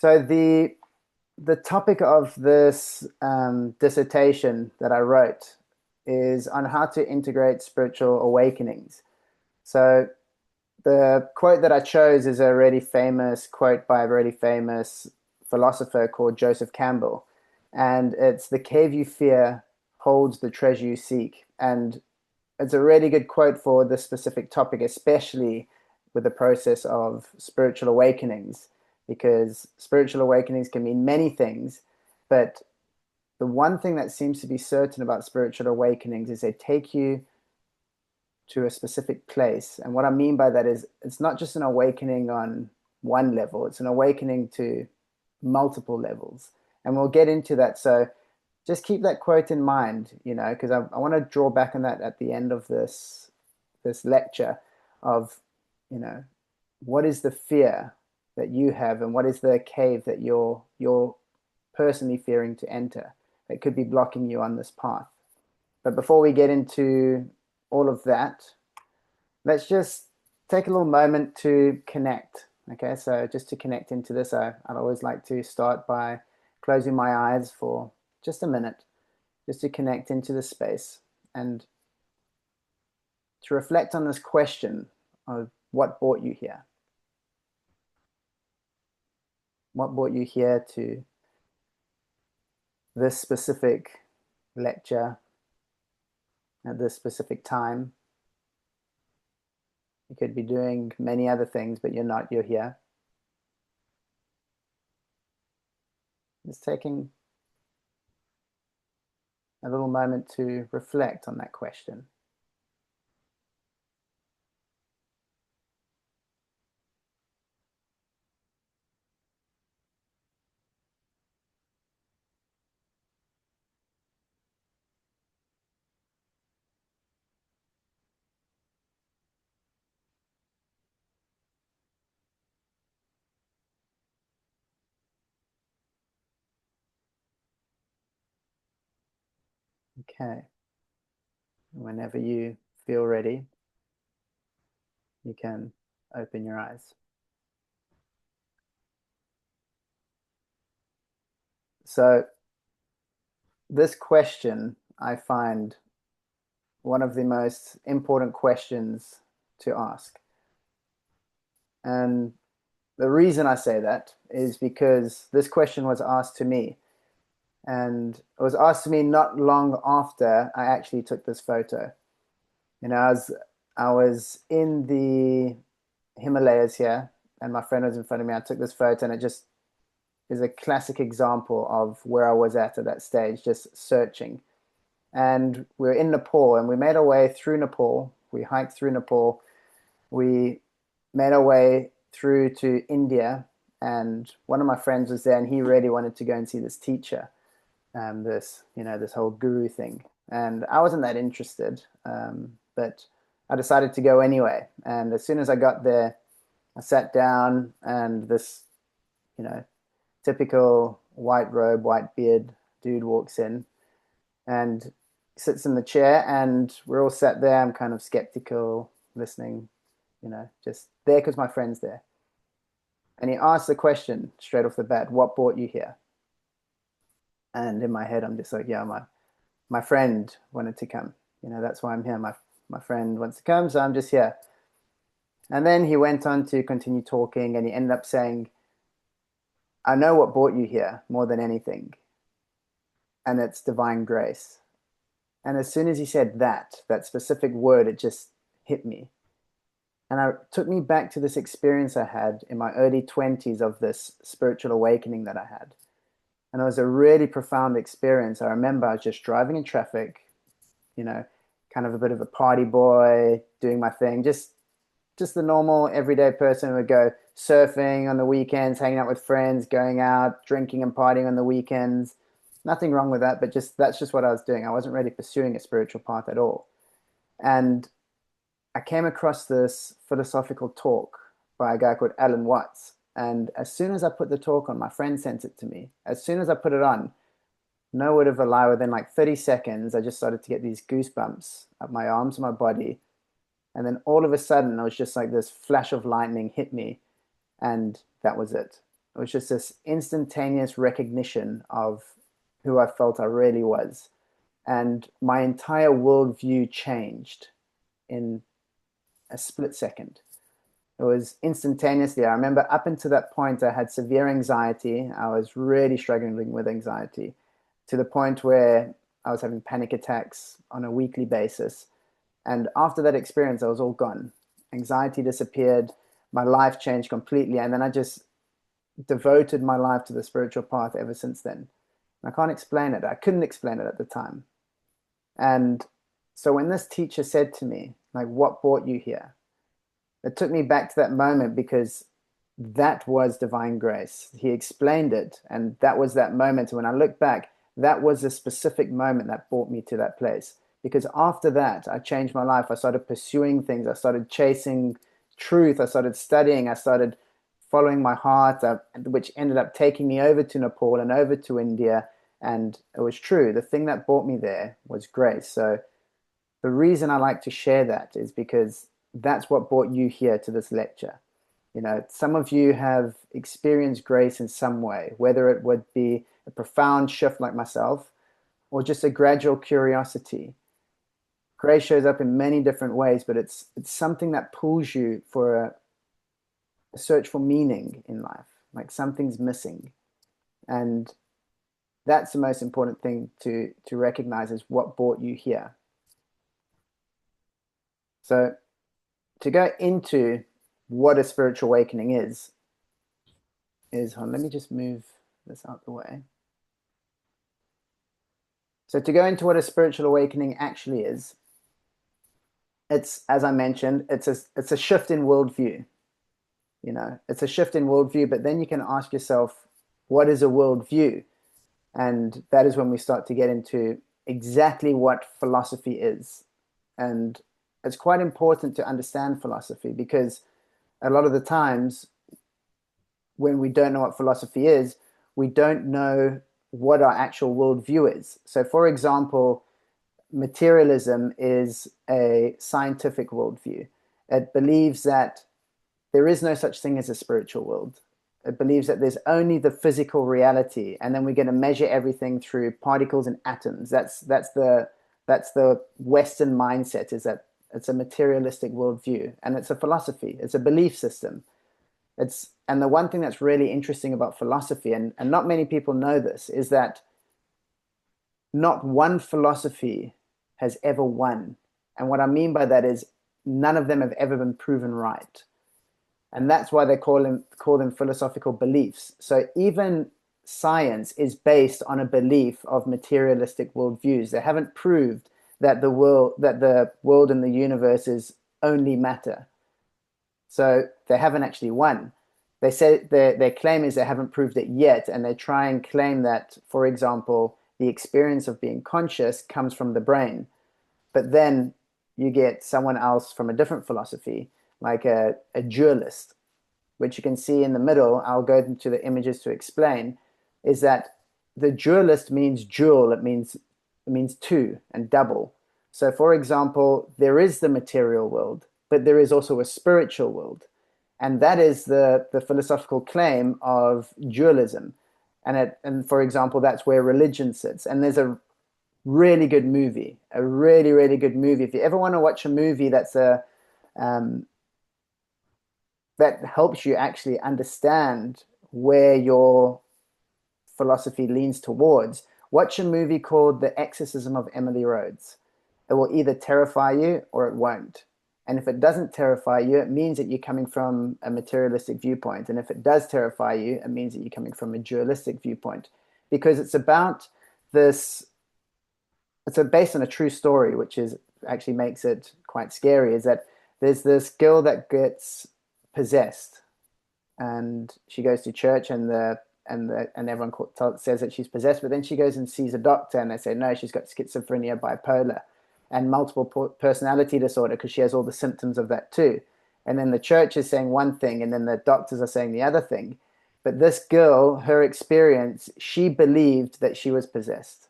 So the topic of this dissertation that I wrote is on how to integrate spiritual awakenings. So the quote that I chose is a really famous quote by a really famous philosopher called Joseph Campbell. And it's the cave you fear holds the treasure you seek. And it's a really good quote for this specific topic, especially with the process of spiritual awakenings, because spiritual awakenings can mean many things, but the one thing that seems to be certain about spiritual awakenings is they take you to a specific place. And what I mean by that is it's not just an awakening on one level, it's an awakening to multiple levels. And we'll get into that. So just keep that quote in mind, because I want to draw back on that at the end of this lecture of, you know, what is the fear that you have and what is the cave that you're personally fearing to enter that could be blocking you on this path. But before we get into all of that, let's just take a little moment to connect. Okay, so just to connect into this, I'd always like to start by closing my eyes for just a minute, just to connect into the space and to reflect on this question of what brought you here? What brought you here to this specific lecture at this specific time? You could be doing many other things, but you're not, you're here. Just taking a little moment to reflect on that question. Okay. Whenever you feel ready, you can open your eyes. So, this question I find one of the most important questions to ask. And the reason I say that is because this question was asked to me. And it was asked to me not long after I actually took this photo. I was in the Himalayas here, and my friend was in front of me. I took this photo, and it just is a classic example of where I was at that stage, just searching. And we were in Nepal, and we made our way through Nepal. We hiked through Nepal. We made our way through to India, and one of my friends was there, and he really wanted to go and see this teacher, this whole guru thing. And I wasn't that interested, but I decided to go anyway. And as soon as I got there, I sat down, and this, you know, typical white robe, white beard dude walks in and sits in the chair, and we're all sat there. I'm kind of skeptical, listening, just there because my friend's there. And he asked the question straight off the bat, what brought you here? And in my head, I'm just like, yeah, my friend wanted to come. That's why I'm here. My friend wants to come, so I'm just here. And then he went on to continue talking, and he ended up saying, I know what brought you here more than anything, and it's divine grace. And as soon as he said that specific word, it just hit me. And it took me back to this experience I had in my early 20s of this spiritual awakening that I had. And it was a really profound experience. I remember I was just driving in traffic, you know, kind of a bit of a party boy, doing my thing, just the normal everyday person who would go surfing on the weekends, hanging out with friends, going out, drinking and partying on the weekends. Nothing wrong with that, but just that's just what I was doing. I wasn't really pursuing a spiritual path at all. And I came across this philosophical talk by a guy called Alan Watts. And as soon as I put the talk on, my friend sent it to me. As soon as I put it on, no word of a lie, within like 30 seconds, I just started to get these goosebumps up my arms and my body. And then all of a sudden, it was just like this flash of lightning hit me. And that was it. It was just this instantaneous recognition of who I felt I really was. And my entire worldview changed in a split second. It was instantaneously. I remember up until that point, I had severe anxiety. I was really struggling with anxiety to the point where I was having panic attacks on a weekly basis. And after that experience, I was all gone. Anxiety disappeared. My life changed completely. And then I just devoted my life to the spiritual path ever since then. And I can't explain it. I couldn't explain it at the time. And so when this teacher said to me, like, what brought you here? It took me back to that moment because that was divine grace. He explained it, and that was that moment. And when I look back, that was a specific moment that brought me to that place. Because after that, I changed my life. I started pursuing things. I started chasing truth. I started studying. I started following my heart, which ended up taking me over to Nepal and over to India. And it was true. The thing that brought me there was grace. So the reason I like to share that is because that's what brought you here to this lecture. You know, some of you have experienced grace in some way, whether it would be a profound shift like myself or just a gradual curiosity. Grace shows up in many different ways, but it's something that pulls you for a search for meaning in life, like something's missing. And that's the most important thing to recognize is what brought you here. So to go into what a spiritual awakening is let me just move this out the way. So to go into what a spiritual awakening actually is, it's, as I mentioned, it's a shift in worldview. You know, it's a shift in worldview, but then you can ask yourself, what is a worldview? And that is when we start to get into exactly what philosophy is. And it's quite important to understand philosophy because a lot of the times when we don't know what philosophy is, we don't know what our actual worldview is. So, for example, materialism is a scientific worldview. It believes that there is no such thing as a spiritual world. It believes that there's only the physical reality, and then we're going to measure everything through particles and atoms. That's the Western mindset. Is that it's a materialistic worldview, and it's a philosophy. It's a belief system. And the one thing that's really interesting about philosophy, and not many people know this, is that not one philosophy has ever won. And what I mean by that is none of them have ever been proven right. And that's why they call them philosophical beliefs. So even science is based on a belief of materialistic worldviews. They haven't proved that the world and the universe is only matter. So they haven't actually won. They say their claim is they haven't proved it yet, and they try and claim that, for example, the experience of being conscious comes from the brain. But then you get someone else from a different philosophy, like a dualist, which you can see in the middle. I'll go into the images to explain, is that the dualist means dual, it means two and double. So for example, there is the material world, but there is also a spiritual world. And that is the philosophical claim of dualism. And for example, that's where religion sits. And there's a really good movie, a really, really good movie. If you ever want to watch a movie that helps you actually understand where your philosophy leans towards, watch a movie called The Exorcism of Emily Rhodes. It will either terrify you or it won't. And if it doesn't terrify you, it means that you're coming from a materialistic viewpoint. And if it does terrify you, it means that you're coming from a dualistic viewpoint. Because it's about this, it's based on a true story, which is actually makes it quite scary, is that there's this girl that gets possessed, and she goes to church, and everyone says that she's possessed, but then she goes and sees a doctor, and they say no, she's got schizophrenia, bipolar, and multiple personality disorder, because she has all the symptoms of that too. And then the church is saying one thing, and then the doctors are saying the other thing. But this girl, her experience, she believed that she was possessed.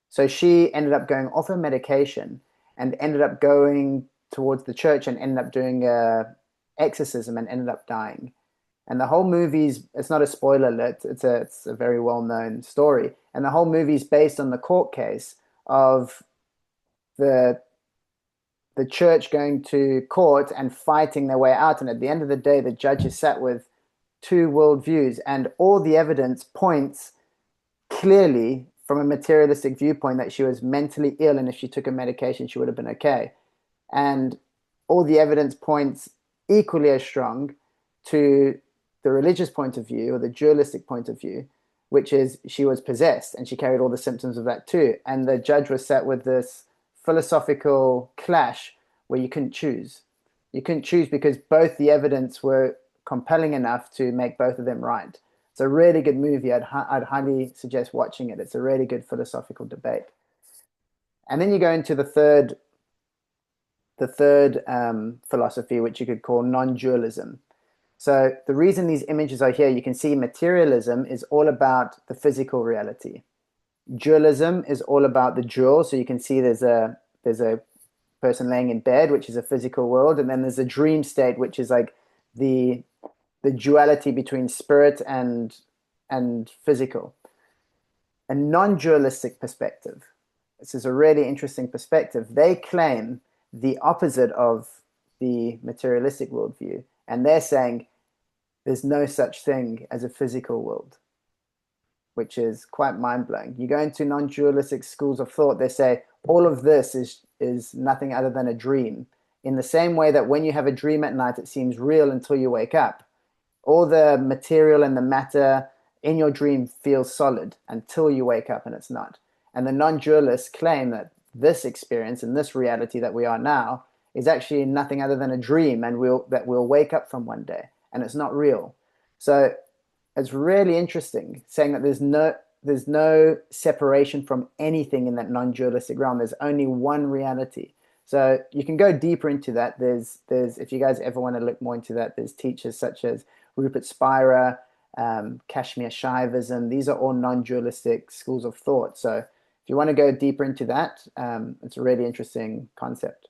So she ended up going off her medication and ended up going towards the church and ended up doing a exorcism and ended up dying. And the whole movie's, it's not a spoiler alert, it's a very well-known story. And the whole movie's based on the court case of the the church going to court and fighting their way out. And at the end of the day, the judge is sat with two worldviews, and all the evidence points clearly from a materialistic viewpoint that she was mentally ill, and if she took a medication, she would have been okay. And all the evidence points equally as strong to the religious point of view or the dualistic point of view, which is she was possessed and she carried all the symptoms of that too. And the judge was set with this philosophical clash where you couldn't choose. You couldn't choose because both the evidence were compelling enough to make both of them right. It's a really good movie. I'd highly suggest watching it. It's a really good philosophical debate. And then you go into the third philosophy, which you could call non-dualism. So the reason these images are here, you can see materialism is all about the physical reality. Dualism is all about the dual. So you can see there's a person laying in bed, which is a physical world, and then there's a dream state, which is like the duality between spirit and physical. A non-dualistic perspective. This is a really interesting perspective. They claim the opposite of the materialistic worldview, and they're saying there's no such thing as a physical world, which is quite mind-blowing. You go into non-dualistic schools of thought, they say all of this is nothing other than a dream. In the same way that when you have a dream at night, it seems real until you wake up. All the material and the matter in your dream feels solid until you wake up and it's not. And the non-dualists claim that this experience and this reality that we are now is actually nothing other than a dream, and we'll wake up from one day and it's not real. So it's really interesting saying that there's no separation from anything in that non-dualistic realm. There's only one reality. So you can go deeper into that. There's if you guys ever want to look more into that, there's teachers such as Rupert Spira, Kashmir Shaivism. These are all non-dualistic schools of thought. So if you want to go deeper into that, it's a really interesting concept.